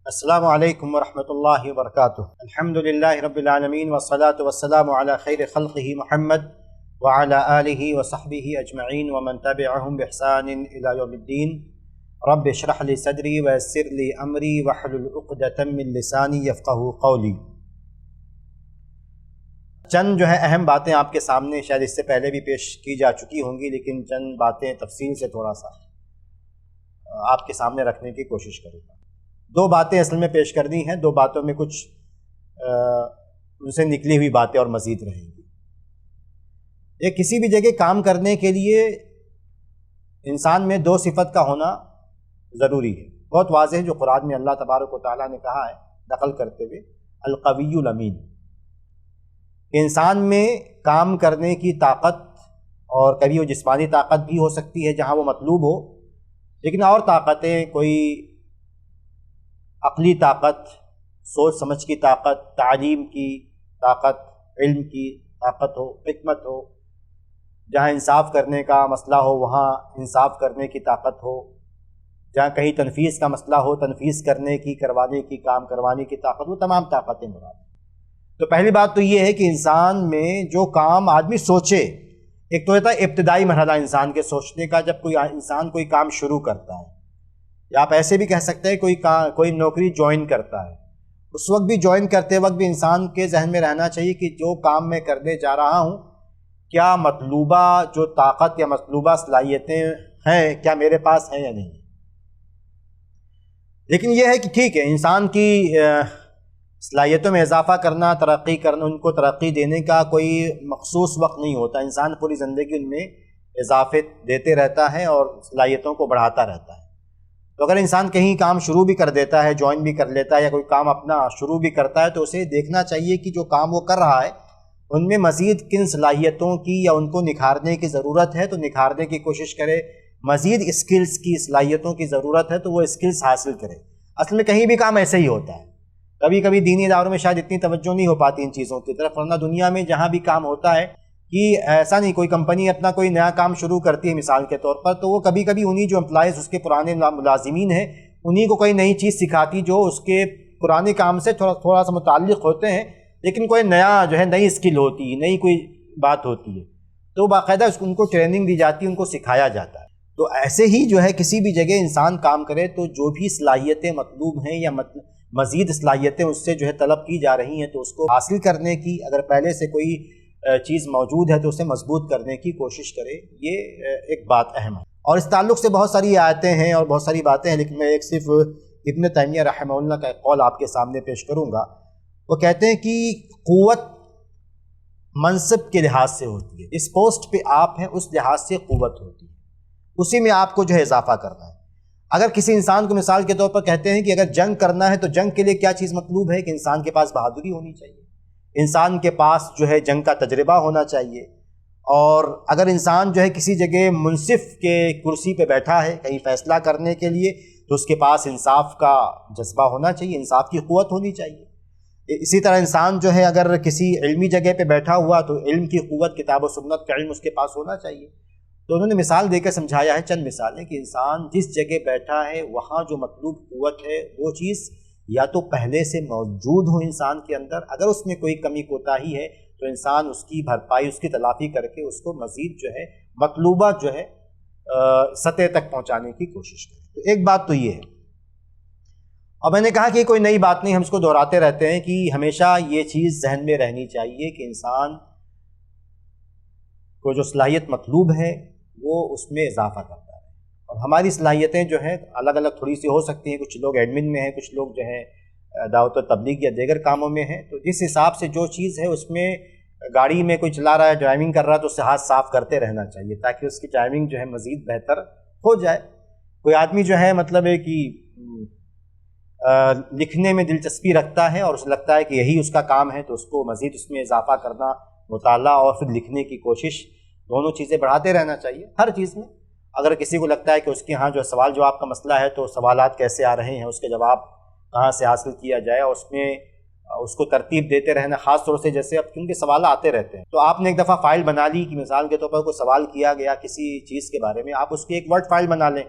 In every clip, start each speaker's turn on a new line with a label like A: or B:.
A: السلام علیکم ورحمۃ اللہ وبرکاتہ۔ الحمد للہ رب العالمین والصلاة والسلام علی خیر خلقہ محمد وعلی آلہ وصحبہ اجمعین ومن تبعہم بإحسان الی یوم الدین۔ رب اشرح لی صدری ویسر لی امری واحلل عقدۃ من لسانی یفقہوا قولی۔ چند اہم باتیں آپ کے سامنے شاید اس سے پہلے بھی پیش کی جا چکی ہوں گی، لیکن چند باتیں تفصیل سے تھوڑا سا آپ کے سامنے رکھنے کی کوشش کروں گا۔ دو باتیں اصل میں پیش کرنی ہیں، دو باتوں میں کچھ ان سے نکلی ہوئی باتیں اور مزید رہیں گی۔ ایک کسی بھی جگہ کام کرنے کے لیے انسان میں دو صفت کا ہونا ضروری ہے، بہت واضح ہے جو قرآن میں اللہ تبارک و تعالیٰ نے کہا ہے نقل کرتے ہوئے، القوی الامین۔ انسان میں کام کرنے کی طاقت، اور کبھی وہ جسمانی طاقت بھی ہو سکتی ہے جہاں وہ مطلوب ہو، لیکن اور طاقتیں، کوئی عقلی طاقت، سوچ سمجھ کی طاقت، تعلیم کی طاقت، علم کی طاقت ہو، حکمت ہو، جہاں انصاف کرنے کا مسئلہ ہو وہاں انصاف کرنے کی طاقت ہو، جہاں کہیں تنفیذ کا مسئلہ ہو تنفیذ کرنے کی، کروانے کی، کام کروانے کی طاقت، وہ تمام طاقتیں مراد ہیں۔ تو پہلی بات تو یہ ہے کہ انسان میں جو کام آدمی سوچے، ایک تو ہوتا ہے ابتدائی مرحلہ انسان کے سوچنے کا، جب کوئی انسان کوئی کام شروع کرتا ہے، یا آپ ایسے بھی کہہ سکتے ہیں کوئی نوکری جوائن کرتا ہے، اس وقت بھی جوائن کرتے وقت بھی انسان کے ذہن میں رہنا چاہیے کہ جو کام میں کرنے جا رہا ہوں کیا مطلوبہ جو طاقت یا مطلوبہ صلاحیتیں ہیں کیا میرے پاس ہیں یا نہیں۔ لیکن یہ ہے کہ ٹھیک ہے، انسان کی صلاحیتوں میں اضافہ کرنا، ترقی کرنا، ان کو ترقی دینے کا کوئی مخصوص وقت نہیں ہوتا، انسان پوری زندگی ان میں اضافے دیتے رہتا ہے اور صلاحیتوں کو بڑھاتا رہتا ہے۔ تو اگر انسان کہیں کام شروع بھی کر دیتا ہے، جوائن بھی کر لیتا ہے، یا کوئی کام اپنا شروع بھی کرتا ہے، تو اسے دیکھنا چاہیے کہ جو کام وہ کر رہا ہے ان میں مزید کن صلاحیتوں کی یا ان کو نکھارنے کی ضرورت ہے تو نکھارنے کی کوشش کرے، مزید اسکلز کی، صلاحیتوں کی ضرورت ہے تو وہ اسکلز حاصل کرے۔ اصل میں کہیں بھی کام ایسے ہی ہوتا ہے، کبھی کبھی دینی اداروں میں شاید اتنی توجہ نہیں ہو پاتی ان چیزوں کی طرف، ورنہ دنیا میں جہاں بھی کام ہوتا ہے کہ ایسا نہیں، کوئی کمپنی اپنا کوئی نیا کام شروع کرتی ہے مثال کے طور پر، تو وہ کبھی کبھی انہی جو امپلائز اس کے پرانے ملازمین ہیں انہی کو کوئی نئی چیز سکھاتی جو اس کے پرانے کام سے تھوڑا سا متعلق ہوتے ہیں، لیکن کوئی نیا نئی اسکل ہوتی ہے، نئی کوئی بات ہوتی ہے، تو باقاعدہ ان کو ٹریننگ دی جاتی ہے، ان کو سکھایا جاتا ہے۔ تو ایسے ہی کسی بھی جگہ انسان کام کرے تو جو بھی صلاحیتیں مطلوب ہیں یا مزید صلاحیتیں اس سے طلب کی جا رہی ہیں تو اس کو حاصل کرنے کی، اگر پہلے سے کوئی چیز موجود ہے تو اسے مضبوط کرنے کی کوشش کرے، یہ ایک بات اہم ہے۔ اور اس تعلق سے بہت ساری آیتیں ہیں اور بہت ساری باتیں ہیں، لیکن میں ایک صرف ابن تیمیہ رحمہ اللہ کا ایک قول آپ کے سامنے پیش کروں گا۔ وہ کہتے ہیں کہ قوت منصب کے لحاظ سے ہوتی ہے، جس پوسٹ پہ آپ ہیں اس لحاظ سے قوت ہوتی ہے، اسی میں آپ کو جاذبہ کرنا ہے۔ اگر کسی انسان کو مثال کے طور پر کہتے ہیں کہ اگر جنگ کرنا ہے تو جنگ کے لیے کیا چیز مطلوب ہے کہ انسان کے پاس بہادری ہونی چاہیے، انسان کے پاس جنگ کا تجربہ ہونا چاہیے، اور اگر انسان کسی جگہ منصف کے کرسی پہ بیٹھا ہے کہیں فیصلہ کرنے کے لیے تو اس کے پاس انصاف کا جذبہ ہونا چاہیے، انصاف کی قوت ہونی چاہیے۔ اسی طرح انسان اگر کسی علمی جگہ پہ بیٹھا ہوا تو علم کی قوت، کتاب و سنت کا علم اس کے پاس ہونا چاہیے۔ تو انہوں نے مثال دے کے سمجھایا ہے، چند مثالیں، کہ انسان جس جگہ بیٹھا ہے وہاں جو مطلوب قوت ہے وہ چیز یا تو پہلے سے موجود ہو انسان کے اندر، اگر اس میں کوئی کمی کوتاہی ہے تو انسان اس کی بھرپائی، اس کی تلافی کر کے اس کو مزید مطلوبہ سطح تک پہنچانے کی کوشش کرے۔ تو ایک بات تو یہ ہے، اور میں نے کہا کہ یہ کوئی نئی بات نہیں، ہم اس کو دہراتے رہتے ہیں کہ ہمیشہ یہ چیز ذہن میں رہنی چاہیے کہ انسان کو جو صلاحیت مطلوب ہے وہ اس میں اضافہ کرتا ہے، اور ہماری صلاحیتیں الگ الگ تھوڑی سی ہو سکتی ہیں، کچھ لوگ ایڈمن میں ہیں، کچھ لوگ دعوت و تبلیغ یا دیگر کاموں میں ہیں، تو جس حساب سے جو چیز ہے اس میں گاڑی میں کوئی چلا رہا ہے، ڈرائیونگ کر رہا ہے تو اس سے ہاتھ صاف کرتے رہنا چاہیے تاکہ اس کی ڈرائیونگ مزید بہتر ہو جائے۔ کوئی آدمی مطلب ہے کہ لکھنے میں دلچسپی رکھتا ہے اور اسے لگتا ہے کہ یہی اس کا کام ہے تو اس کو مزید اس میں اضافہ کرنا، مطالعہ اور پھر لکھنے کی کوشش، دونوں چیزیں بڑھاتے رہنا چاہیے ہر چیز میں۔ اگر کسی کو لگتا ہے کہ اس کے ہاں سوال جواب کا مسئلہ ہے تو سوالات کیسے آ رہے ہیں، اس کے جواب کہاں سے حاصل کیا جائے، اور اس میں اس کو ترتیب دیتے رہنا، خاص طور سے جیسے اب کیونکہ سوال آتے رہتے ہیں، تو آپ نے ایک دفعہ فائل بنا لی کہ مثال کے طور پر کوئی سوال کیا گیا کسی چیز کے بارے میں، آپ اس کی ایک ورڈ فائل بنا لیں،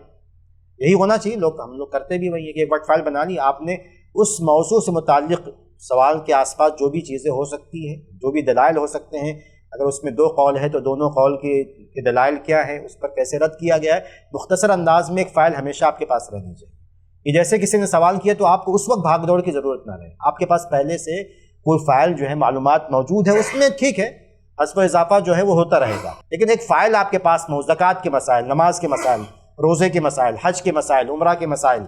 A: یہی ہونا چاہیے، ہم لوگ کرتے بھی وہی ہے کہ ایک ورڈ فائل بنا لی، آپ نے اس موضوع سے متعلق سوال کے آس پاس جو بھی چیزیں ہو سکتی ہیں، جو بھی دلائل ہو سکتے ہیں، اگر اس میں 2 قول ہے تو دونوں قول کے دلائل کیا ہے، اس پر کیسے رد کیا گیا ہے، مختصر انداز میں ایک فائل ہمیشہ آپ کے پاس رہنی چاہیے کہ جیسے کسی نے سوال کیا تو آپ کو اس وقت بھاگ دوڑ کی ضرورت نہ رہے، آپ کے پاس پہلے سے کوئی فائل جو ہے معلومات موجود ہے، اس میں ٹھیک ہے حذف و اضافہ جو ہے وہ ہوتا رہے گا، لیکن ایک فائل آپ کے پاس زکوٰۃ کے مسائل، نماز کے مسائل، روزے کے مسائل، حج کے مسائل، عمرہ کے مسائل،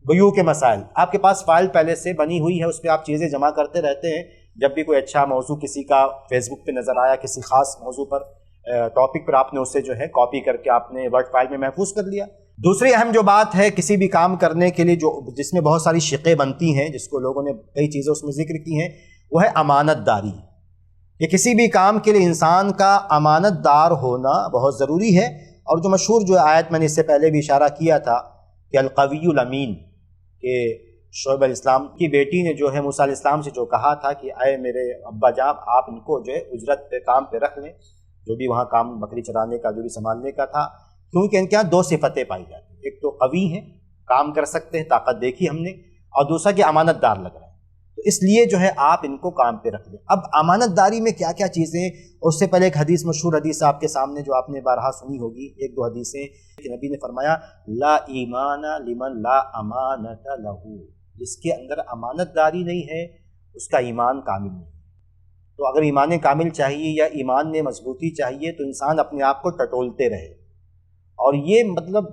A: بیوع کے مسائل، آپ کے پاس فائل پہلے سے بنی ہوئی ہے، اس پہ آپ چیزیں جمع کرتے رہتے ہیں، جب بھی کوئی اچھا موضوع کسی کا فیس بک پہ نظر آیا، کسی خاص موضوع پر ٹاپک پر، آپ نے اسے جو ہے کاپی کر کے آپ نے ورڈ فائل میں محفوظ کر لیا۔ دوسری اہم جو بات ہے کسی بھی کام کرنے کے لیے جس میں بہت ساری شقیں بنتی ہیں، جس کو لوگوں نے کئی چیزیں اس میں ذکر کی ہیں، وہ ہے امانت داری۔ کہ کسی بھی کام کے لیے انسان کا امانت دار ہونا بہت ضروری ہے، اور جو مشہور جو آیت میں نے اس سے پہلے بھی اشارہ کیا تھا کہ القوی الامین، کہ شعیب علیہ السلام کی بیٹی نے جو ہے موسیٰ علیہ السلام سے جو کہا تھا کہ اے میرے ابا جان، آپ ان کو جو ہے اجرت پہ کام پہ رکھ لیں، جو بھی وہاں کام بکری چرانے کا جو بھی سنبھالنے کا تھا، کیونکہ ان کے یہاں 2 صفتیں پائی جاتی ہیں، ایک تو قوی ہیں، کام کر سکتے ہیں، طاقت دیکھی ہم نے، اور دوسرا کہ امانت دار لگ رہا ہے، تو اس لیے جو ہے آپ ان کو کام پہ رکھ لیں۔ اب امانت داری میں کیا کیا چیزیں، اس سے پہلے ایک حدیث، مشہور حدیث آپ کے سامنے جو آپ نے بارہا سنی ہوگی، 1-2 حدیثیں، کہ نبی نے فرمایا لا ایمان لمن لا امانت لہ، جس کے اندر امانت داری نہیں ہے اس کا ایمان کامل نہیں۔ تو اگر ایمان کامل چاہیے یا ایمان میں مضبوطی چاہیے تو انسان اپنے آپ کو ٹٹولتے رہے، اور یہ مطلب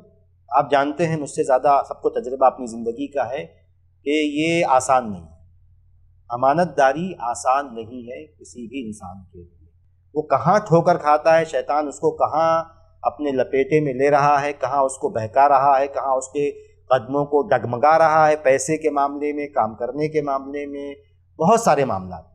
A: آپ جانتے ہیں، مجھ سے زیادہ سب کو تجربہ اپنی زندگی کا ہے کہ یہ آسان نہیں ہے، امانت داری آسان نہیں ہے کسی بھی انسان کے لیے۔ وہ کہاں ٹھوکر کھاتا ہے، شیطان اس کو کہاں اپنے لپیٹے میں لے رہا ہے، کہاں اس کو بہکا رہا ہے، کہاں اس کے قدموں کو ڈگمگا رہا ہے، پیسے کے معاملے میں، کام کرنے کے معاملے میں، بہت سارے معاملات میں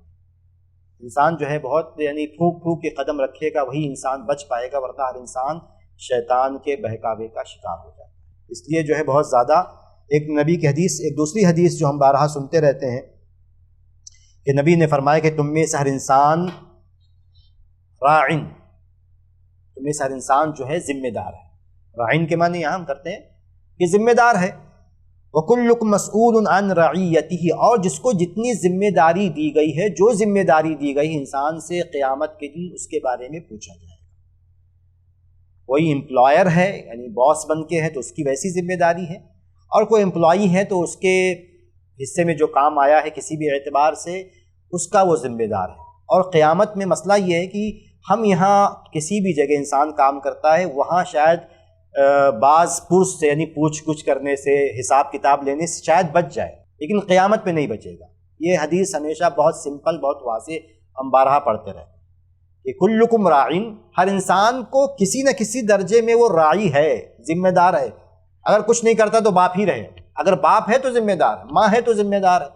A: انسان جو ہے بہت پھونک پھونک کے قدم رکھے گا، وہی انسان بچ پائے گا، ورنہ ہر انسان شیطان کے بہکاوے کا شکار ہو جاتا ہے۔ اس لیے جو ہے بہت زیادہ ایک نبی کی حدیث، ایک دوسری حدیث جو ہم بارہا سنتے رہتے ہیں کہ نبی نے فرمایا کہ تم میں سے ہر انسان راعن، تم میں سے ہر انسان جو ہے ذمہ دار ہے۔ راعن کے معنی یہاں ہم کرتے ہیں کہ ذمہ دار ہے، وَكُلُّكُمْ مَسْئُولٌ عَنْ رَعِيَّتِهِ، اور جس کو جتنی ذمہ داری دی گئی ہے، جو ذمہ داری دی گئی انسان سے، قیامت کے دن اس کے بارے میں پوچھا جائے گا۔ کوئی امپلائر ہے یعنی باس بن کے ہے تو اس کی ویسی ذمہ داری ہے، اور کوئی امپلائی ہے تو اس کے حصے میں جو کام آیا ہے کسی بھی اعتبار سے اس کا وہ ذمہ دار ہے۔ اور قیامت میں مسئلہ یہ ہے کہ ہم یہاں کسی بھی جگہ انسان کام کرتا ہے، وہاں شاید بعض پرس سے یعنی پوچھ گچھ کرنے سے، حساب کتاب لینے سے شاید بچ جائے، لیکن قیامت میں نہیں بچے گا۔ یہ حدیث ہمیشہ بہت سمپل، بہت واضح ہم بارہا پڑھتے رہتے ہیں کہ کلکم راعین، ہر انسان کو کسی نہ کسی درجے میں وہ راعی ہے، ذمہ دار ہے۔ اگر کچھ نہیں کرتا تو باپ ہی رہے، اگر باپ ہے تو ذمہ دار، ماں ہے تو ذمہ دار ہے،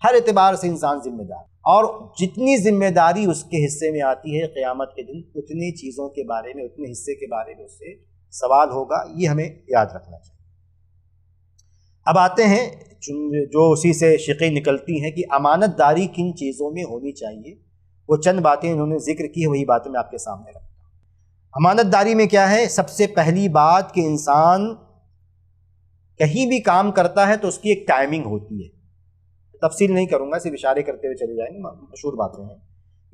A: ہر اعتبار سے انسان ذمہ دار، اور جتنی ذمہ داری اس کے حصے میں آتی ہے قیامت کے دن، اتنی چیزوں کے بارے میں، اتنے حصے کے بارے میں اس سے سوال ہوگا، یہ ہمیں یاد رکھنا چاہیے۔ اب آتے ہیں جو اسی سے شقیں نکلتی ہیں کہ امانت داری کن چیزوں میں ہونی چاہیے، وہ چند باتیں انہوں نے ذکر کی، وہی باتیں میں آپ کے سامنے رکھتا ہوں۔ امانت داری میں کیا ہے؟ سب سے پہلی بات کہ انسان کہیں بھی کام کرتا ہے تو اس کی ایک ٹائمنگ ہوتی ہے، تفصیل نہیں کروں گا، صرف اشارے کرتے ہوئے چلے جائیں گے، مشہور باتیں ہیں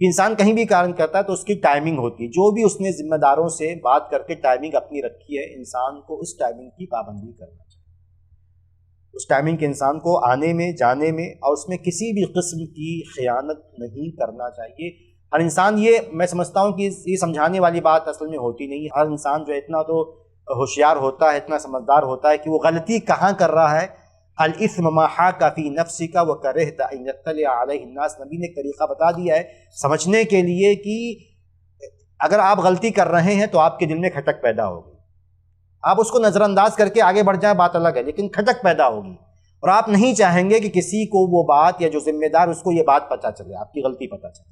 A: کہ انسان کہیں بھی کام کرتا ہے تو اس کی ٹائمنگ ہوتی ہے، جو بھی اس نے ذمہ داروں سے بات کر کے ٹائمنگ اپنی رکھی ہے، انسان کو اس ٹائمنگ کی پابندی کرنا چاہیے، اس ٹائمنگ کے انسان کو آنے میں، جانے میں، اور اس میں کسی بھی قسم کی خیانت نہیں کرنا چاہیے۔ ہر انسان، یہ میں سمجھتا ہوں کہ یہ سمجھانے والی بات اصل میں ہوتی نہیں ہے، ہر انسان جو اتنا تو ہوشیار ہوتا ہے، اتنا سمجھدار ہوتا ہے کہ وہ غلطی کہاں کر رہا ہے۔ الاثم ما حاک فی نفسک وکرہت ان یطلع علیہ الناس، نبی نے ایک طریقہ بتا دیا ہے سمجھنے کے لیے کہ اگر آپ غلطی کر رہے ہیں تو آپ کے دل میں کھٹک پیدا ہوگی، آپ اس کو نظر انداز کر کے آگے بڑھ جائیں بات الگ ہے، لیکن کھٹک پیدا ہوگی، اور آپ نہیں چاہیں گے کہ کسی کو وہ بات، یا جو ذمہ دار اس کو یہ بات پتہ چلے، آپ کی غلطی پتہ چلے،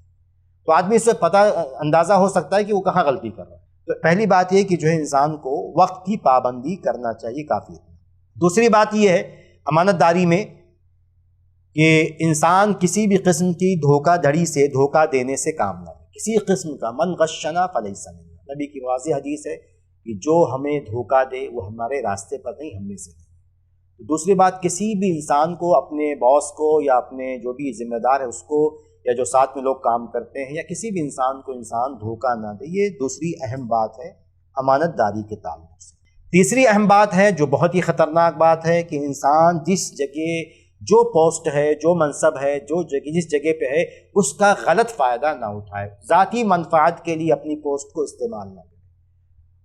A: تو آدمی اس سے پتہ اندازہ ہو سکتا ہے کہ وہ کہاں غلطی کر رہا ہے۔ تو پہلی بات یہ کہ جو ہے انسان کو وقت کی پابندی کرنا چاہیے، کافی ہے۔ دوسری بات یہ ہے امانت داری میں کہ انسان کسی بھی قسم کی دھوکہ دھڑی سے، دھوکہ دینے سے کام نہ لے، کسی قسم کا، من غشنا فلیس منا، نبی کی واضح حدیث ہے کہ جو ہمیں دھوکہ دے وہ ہمارے راستے پر نہیں، ہم میں سے نہیں۔ دوسری بات، کسی بھی انسان کو اپنے باس کو یا اپنے جو بھی ذمہ دار ہے اس کو یا جو ساتھ میں لوگ کام کرتے ہیں یا کسی بھی انسان کو انسان دھوکہ نہ دے، یہ دوسری اہم بات ہے امانت داری کے تعلق سے۔ تیسری اہم بات ہے جو بہت ہی خطرناک بات ہے کہ انسان جس جگہ جو پوسٹ ہے، جو منصب ہے، جس جگہ پہ ہے، اس کا غلط فائدہ نہ اٹھائے، ذاتی منفعت کے لیے اپنی پوسٹ کو استعمال نہ کرے۔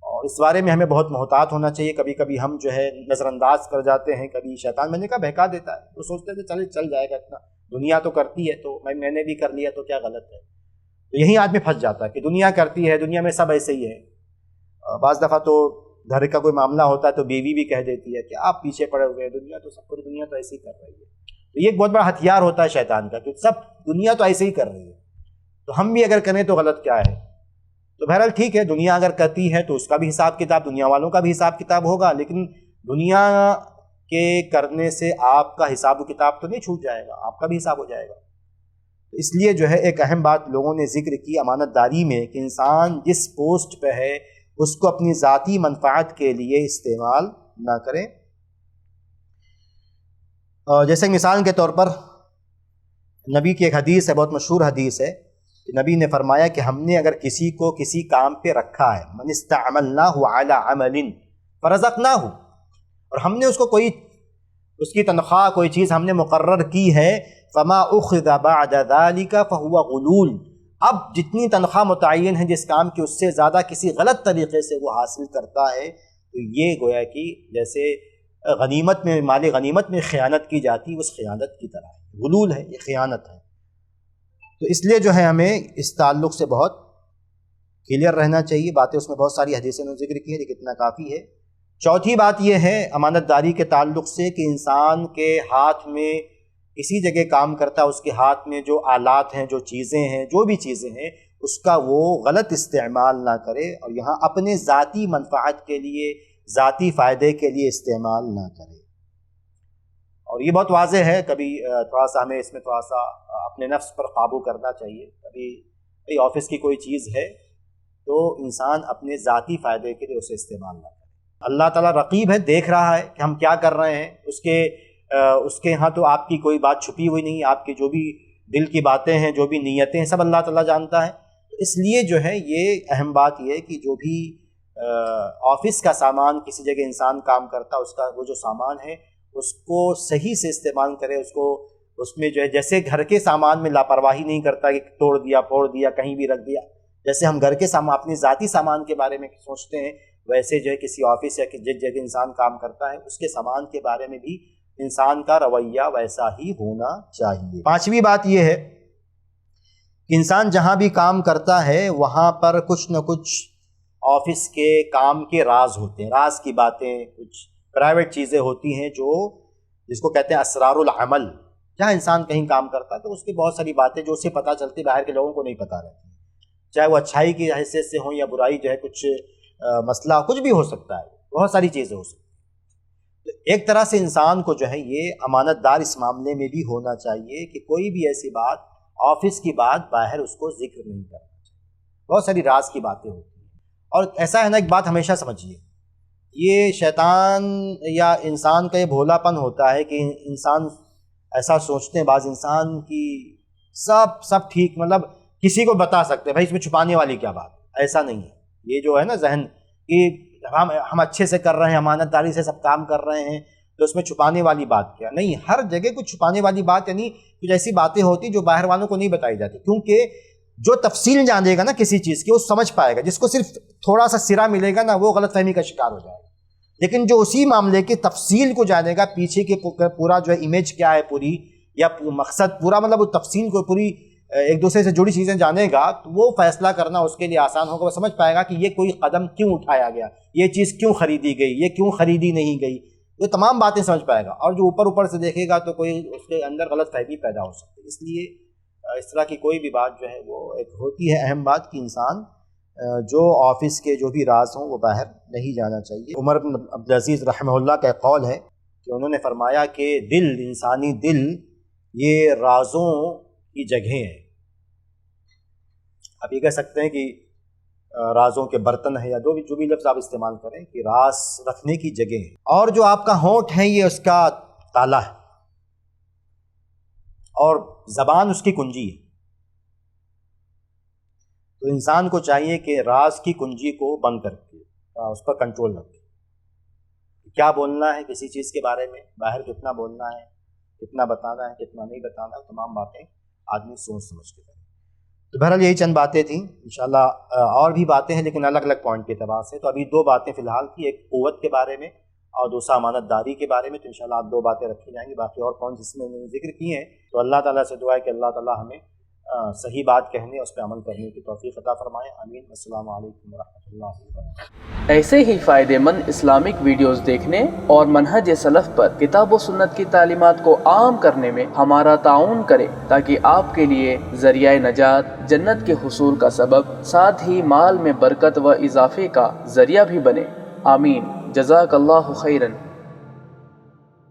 A: اور اس بارے میں ہمیں بہت محتاط ہونا چاہیے۔ کبھی کبھی ہم جو ہے نظر انداز کر جاتے ہیں، کبھی شیطان میں نے کہا بہکا دیتا ہے، وہ سوچتے ہیں کہ چل جائے گا، اتنا دنیا تو کرتی ہے تو میں نے بھی کر لیا تو کیا غلط ہے۔ تو یہی آدمی پھنس جاتا ہے کہ دنیا کرتی ہے، دنیا میں سب ایسے ہی ہے۔ بعض دفعہ تو گھر کا کوئی معاملہ ہوتا ہے تو بیوی بھی کہہ دیتی ہے کہ آپ پیچھے پڑے ہوئے ہیں، دنیا تو سب پوری دنیا تو ایسے ہی کر رہی ہے۔ تو یہ ایک بہت بڑا ہتھیار ہوتا ہے شیطان کا کہ سب دنیا تو ایسے ہی کر رہی ہے، تو ہم بھی اگر کریں تو غلط کیا ہے۔ تو بہرحال ٹھیک ہے، دنیا اگر کرتی ہے تو اس کا بھی حساب کتاب، دنیا والوں کا بھی حساب کتاب ہوگا، لیکن دنیا کے کرنے سے آپ کا حساب و کتاب تو نہیں چھوٹ جائے گا، آپ کا بھی حساب ہو جائے گا۔ اس لیے جو ہے ایک اہم بات لوگوں نے ذکر کی امانت داری میں کہ انسان جس پوسٹ پہ ہے اس کو اپنی ذاتی منفعت کے لیے استعمال نہ کرے۔ جیسے مثال کے طور پر نبی کی ایک حدیث ہے، بہت مشہور حدیث ہے کہ نبی نے فرمایا کہ ہم نے اگر کسی کو کسی کام پہ رکھا ہے، من استعملناہ علی عمل فرزقناہ، اور ہم نے اس کی تنخواہ کوئی چیز ہم نے مقرر کی ہے، فما اخذ بعد ذلك فهو غلول، اب جتنی تنخواہ متعین ہے جس کام کی، اس سے زیادہ کسی غلط طریقے سے وہ حاصل کرتا ہے تو یہ گویا کہ جیسے غنیمت میں، مال غنیمت میں خیانت کی جاتی، اس خیانت کی طرح ہے، غلول ہے، یہ خیانت ہے۔ تو اس لیے جو ہے ہمیں اس تعلق سے بہت کلیئر رہنا چاہیے۔ باتیں اس میں بہت ساری حدیثوں نے ذکر کی ہے لیکن اتنا کافی ہے۔ چوتھی بات یہ ہے امانت داری کے تعلق سے کہ انسان کے ہاتھ میں کسی جگہ کام کرتا ہے، اس کے ہاتھ میں جو آلات ہیں، جو چیزیں ہیں، جو بھی چیزیں ہیں، اس کا وہ غلط استعمال نہ کرے اور یہاں اپنے ذاتی منفعت کے لیے، ذاتی فائدے کے لیے استعمال نہ کرے۔ اور یہ بہت واضح ہے، کبھی تھوڑا سا ہمیں اس میں تھوڑا سا اپنے نفس پر قابو کرنا چاہیے۔ کبھی آفس کی کوئی چیز ہے تو انسان اپنے ذاتی فائدے کے لیے اسے استعمال نہ کرے۔ اللہ تعالیٰ رقیب ہے، دیکھ رہا ہے کہ ہم کیا کر رہے ہیں، اس کے ہاں تو آپ کی کوئی بات چھپی ہوئی نہیں، آپ کی جو بھی دل کی باتیں ہیں، جو بھی نیتیں ہیں، سب اللہ تعالیٰ جانتا ہے۔ تو اس لیے جو ہے یہ اہم بات یہ ہے کہ جو بھی آفس کا سامان کسی جگہ انسان کام کرتا ہے، اس کا وہ جو سامان ہے اس کو صحیح سے استعمال کرے، اس میں جو ہے جیسے گھر کے سامان میں لاپرواہی نہیں کرتا کہ توڑ دیا، پھوڑ دیا، کہیں بھی رکھ دیا، جیسے ہم گھر کے سامان، اپنی ذاتی سامان کے بارے میں سوچتے ہیں، ویسے جو ہے کسی آفس یا جس جگہ انسان کام کرتا ہے اس کے سامان کے بارے میں بھی انسان کا رویہ ویسا ہی ہونا چاہیے۔ پانچویں بات یہ ہے کہ انسان جہاں بھی کام کرتا ہے وہاں پر کچھ نہ کچھ آفس کے کام کے راز ہوتے ہیں، راز کی باتیں، کچھ پرائیویٹ چیزیں ہوتی ہیں جس کو کہتے ہیں اسرار العمل۔ جہاں انسان کہیں کام کرتا ہے تو اس کی بہت ساری باتیں جو اسے پتہ چلتی، باہر کے لوگوں کو نہیں پتہ رہتی، چاہے وہ اچھائی کی حیثیت سے ہوں یا برائی، جو ہے کچھ مسئلہ کچھ بھی ہو سکتا ہے، بہت ساری چیزیں ہو سکتی ہیں۔ تو ایک طرح سے انسان کو جو ہے یہ امانت دار اس معاملے میں بھی ہونا چاہیے کہ کوئی بھی ایسی بات، آفس کی بات، باہر اس کو ذکر نہیں کرنا چاہیے۔ بہت ساری راز کی باتیں ہوتی ہیں، اور ایسا ہے نا، ایک بات ہمیشہ سمجھیے، یہ شیطان یا انسان کا یہ بھولا پن ہوتا ہے کہ انسان ایسا سوچتے ہیں، بعض انسان کی سب ٹھیک، مطلب کسی کو بتا سکتے ہیں، بھائی اس میں چھپانے والی کیا بات، ایسا نہیں ہے۔ یہ جو ہے نا ذہن کہ ہم اچھے سے کر رہے ہیں، امانت داری سے سب کام کر رہے ہیں، تو اس میں چھپانے والی بات کیا؟ نہیں، ہر جگہ کچھ چھپانے والی بات، یعنی کچھ ایسی باتیں ہوتی جو باہر والوں کو نہیں بتائی جاتی، کیونکہ جو تفصیل جانے گا نا کسی چیز کی وہ سمجھ پائے گا، جس کو صرف تھوڑا سا سرا ملے گا نا وہ غلط فہمی کا شکار ہو جائے گا، لیکن جو اسی معاملے کی تفصیل کو جانے گا، پیچھے کے پورا جو ہے امیج کیا ہے پوری، یا مقصد پورا، مطلب وہ تفصیل کو پوری ایک دوسرے سے جڑی چیزیں جانے گا، تو وہ فیصلہ کرنا اس کے لیے آسان ہوگا، وہ سمجھ پائے گا کہ یہ کوئی قدم کیوں اٹھایا گیا، یہ چیز کیوں خریدی گئی، یہ کیوں خریدی نہیں گئی، یہ تمام باتیں سمجھ پائے گا۔ اور جو اوپر سے دیکھے گا تو کوئی اس کے اندر غلط فہمی پیدا ہو سکتی ہے۔ اس لیے اس طرح کی کوئی بھی بات جو ہے وہ ایک ہوتی ہے اہم بات کہ انسان جو آفس کے جو بھی راز ہوں وہ باہر نہیں جانا چاہیے۔ عمر بن عبدالعزیز رحمہ اللہ کا ایک قول ہے کہ انہوں نے فرمایا کہ دل، انسانی دل، یہ رازوں کی جگہیں ہیں۔ آپ یہ کہہ سکتے ہیں کہ رازوں کے برتن ہے یا جو بھی لفظ آپ استعمال کریں کہ راز رکھنے کی جگہ ہے. اور جو آپ کا ہونٹ ہے یہ اس کا تالا ہے اور زبان اس کی کنجی ہے. تو انسان کو چاہیے کہ راز کی کنجی کو بند کر کے اس پر کنٹرول رکھے. کیا بولنا ہے کسی چیز کے بارے میں، باہر کتنا بولنا ہے، کتنا بتانا ہے، کتنا نہیں بتانا ہے، تمام باتیں آدمی سوچ سمجھ کے کرے. تو بہرحال یہی چند باتیں تھیں. انشاءاللہ اور بھی باتیں ہیں لیکن الگ الگ پوائنٹ کے اعتبار سے. تو ابھی 2 باتیں فی الحال تھی، ایک قوت کے بارے میں اور دوسرا امانت داری کے بارے میں. تو انشاءاللہ آپ 2 باتیں رکھی جائیں گی. باقی اور پوائنٹ جس میں انہوں نے ذکر کیے ہیں تو اللہ تعالیٰ سے دعا ہے کہ اللہ تعالیٰ ہمیں صحیح بات کہنے اور اس پہ عمل کرنے کی توفیق عطا فرمائے. آمین. السلام علیکم ورحمۃ اللہ وبرکاتہ.
B: ایسے ہی فائدہ مند اسلامک ویڈیوز دیکھنے اور منہج سلف پر کتاب و سنت کی تعلیمات کو عام کرنے میں ہمارا تعاون کریں تاکہ آپ کے لیے ذریعہ نجات، جنت کے حصول کا سبب، ساتھ ہی مال میں برکت و اضافے کا ذریعہ بھی بنے. آمین. جزاک اللہ خیرن.